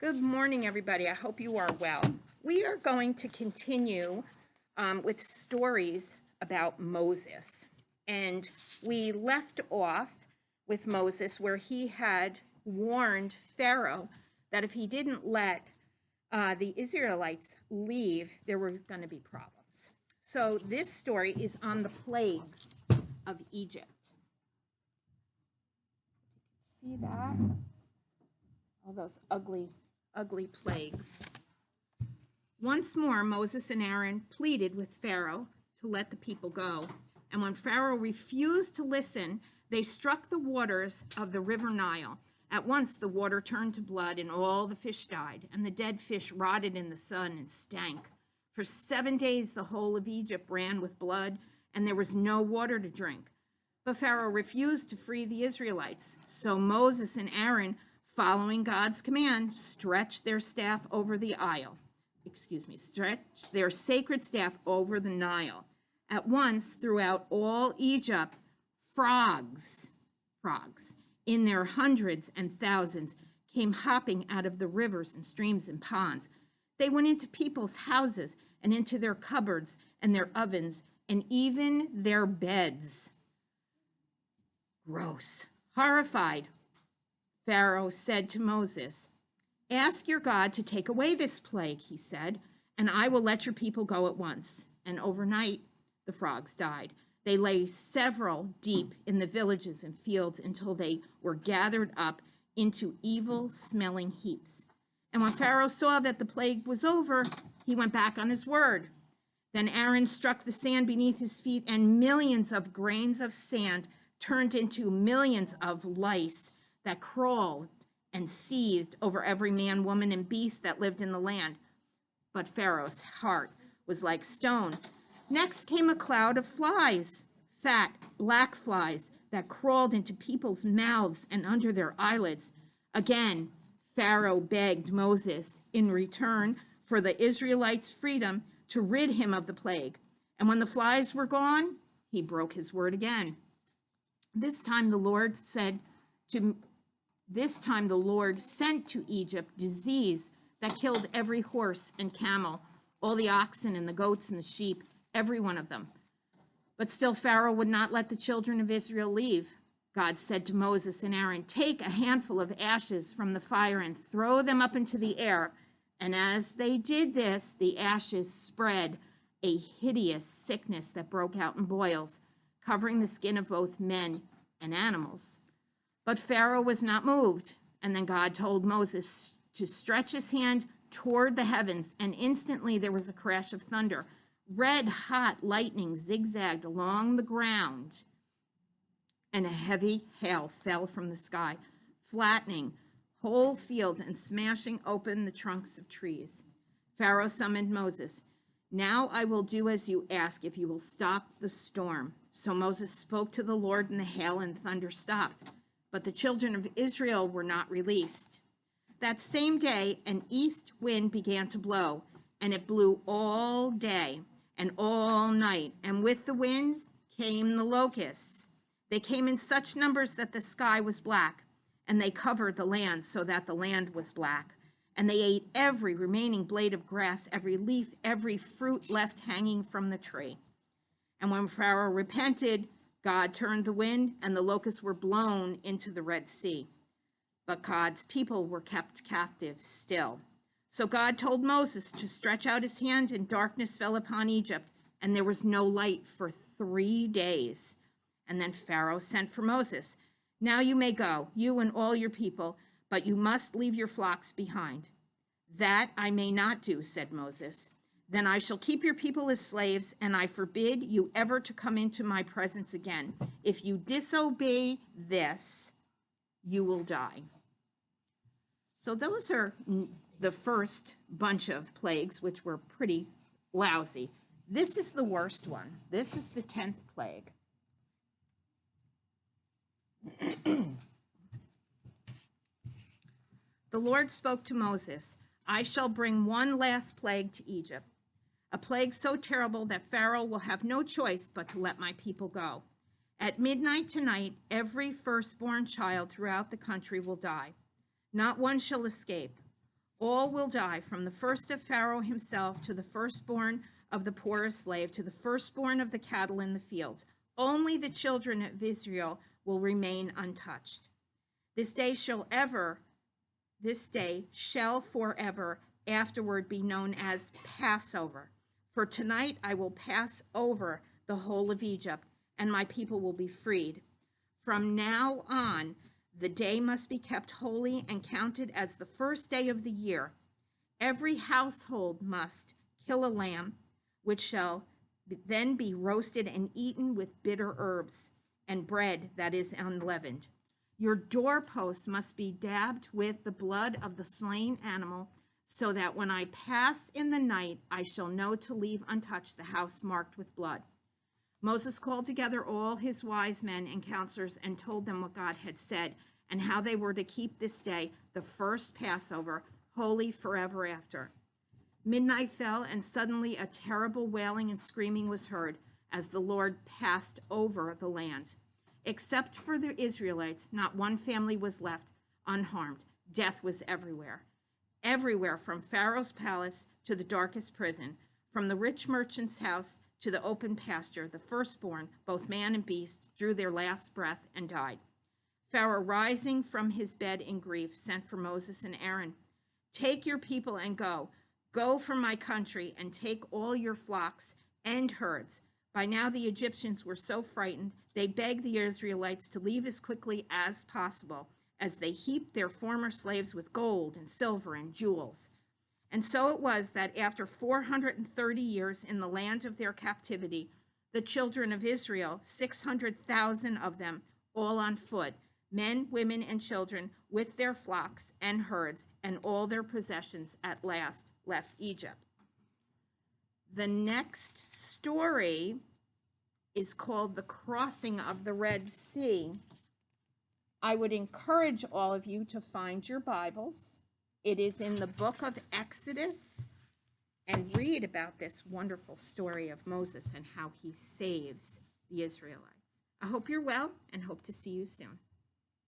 Good morning, everybody. I hope you are well. We are going to continue with stories about Moses. And we left off with Moses where he had warned Pharaoh that if he didn't let the Israelites leave, there were going to be problems. So this story is on the plagues of Egypt. See that? All those ugly plagues. Once more, Moses and Aaron pleaded with Pharaoh to let the people go. And when Pharaoh refused to listen, they struck the waters of the river Nile. At once the water turned to blood and all the fish died, and the dead fish rotted in the sun and stank. For 7 days the whole of Egypt ran with blood, and there was no water to drink. But Pharaoh refused to free the Israelites. So Moses and Aaron, following God's command, stretched their staff over the stretched their sacred staff over the Nile. At once, throughout all Egypt, frogs, in their hundreds and thousands, came hopping out of the rivers and streams and ponds. They went into people's houses and into their cupboards and their ovens and even their beds. Gross. Horrified, Pharaoh said to Moses, "Ask your God to take away this plague," he said, "and I will let your people go at once." And overnight, the frogs died. They lay several deep in the villages and fields until they were gathered up into evil-smelling heaps. And when Pharaoh saw that the plague was over, he went back on his word. Then Aaron struck the sand beneath his feet, and millions of grains of sand turned into millions of lice that crawled and seethed over every man, woman, and beast that lived in the land. But Pharaoh's heart was like stone. Next came a cloud of flies, fat, black flies that crawled into people's mouths and under their eyelids. Again, Pharaoh begged Moses in return for the Israelites' freedom to rid him of the plague. And when the flies were gone, he broke his word again. This time the Lord sent to Egypt disease that killed every horse and camel, all the oxen and the goats and the sheep, every one of them. But still Pharaoh would not let the children of Israel leave. God said to Moses and Aaron, "Take a handful of ashes from the fire and throw them up into the air." And as they did this, the ashes spread a hideous sickness that broke out in boils, covering the skin of both men and animals. But Pharaoh was not moved. And then God told Moses to stretch his hand toward the heavens, and instantly there was a crash of thunder. Red-hot lightning zigzagged along the ground, and a heavy hail fell from the sky, flattening whole fields and smashing open the trunks of trees. Pharaoh summoned Moses. "Now I will do as you ask if you will stop the storm." So Moses spoke to the Lord, and the hail and thunder stopped. But the children of Israel were not released. That same day, an east wind began to blow, and it blew all day and all night. And with the winds came the locusts. They came in such numbers that the sky was black, and they covered the land so that the land was black. And they ate every remaining blade of grass, every leaf, every fruit left hanging from the tree. And when Pharaoh repented, God turned the wind, and the locusts were blown into the Red Sea. But God's people were kept captive still. So God told Moses to stretch out his hand, and darkness fell upon Egypt, and there was no light for 3 days. And then Pharaoh sent for Moses. "Now you may go, you and all your people, but you must leave your flocks behind." "That I may not do," said Moses. "Then I shall keep your people as slaves, and I forbid you ever to come into my presence again. If you disobey this, you will die." So those are the first bunch of plagues, which were pretty lousy. This is the worst one. This is the 10th plague. The Lord spoke to Moses, "I shall bring one last plague to Egypt, a plague so terrible that Pharaoh will have no choice but to let my people go. At midnight tonight, every firstborn child throughout the country will die. Not one shall escape. All will die, from the first of Pharaoh himself to the firstborn of the poorest slave, to the firstborn of the cattle in the fields. Only the children of Israel will remain untouched. This day shall forever afterward be known as Passover. For tonight I will pass over the whole of Egypt, and my people will be freed. From now on, the day must be kept holy and counted as the first day of the year. Every household must kill a lamb, which shall then be roasted and eaten with bitter herbs and bread that is unleavened. Your doorpost must be dabbed with the blood of the slain animal, so that when I pass in the night, I shall know to leave untouched the house marked with blood. Moses called together all his wise men and counselors and told them what God had said and how they were to keep this day, the first Passover, holy forever after. Midnight fell, and suddenly a terrible wailing and screaming was heard as the Lord passed over the land. Except for the Israelites, not one family was left unharmed. Death was everywhere. Everywhere, from Pharaoh's palace to the darkest prison, from the rich merchant's house to the open pasture, the firstborn, both man and beast, drew their last breath and died. Pharaoh, rising from his bed in grief, sent for Moses and Aaron. Take your people and go. Go from my country and take all your flocks and herds. By now the Egyptians were so frightened, they begged the Israelites to leave as quickly as possible, as they heaped their former slaves with gold and silver and jewels. And so it was that after 430 years in the land of their captivity, the children of Israel, 600,000 of them, all on foot, men, women, and children, with their flocks and herds and all their possessions, at last left Egypt. The next story is called The Crossing of the Red Sea. I would encourage all of you to find your Bibles. It is in the book of Exodus, and read about this wonderful story of Moses and how he saves the Israelites. I hope you're well and hope to see you soon.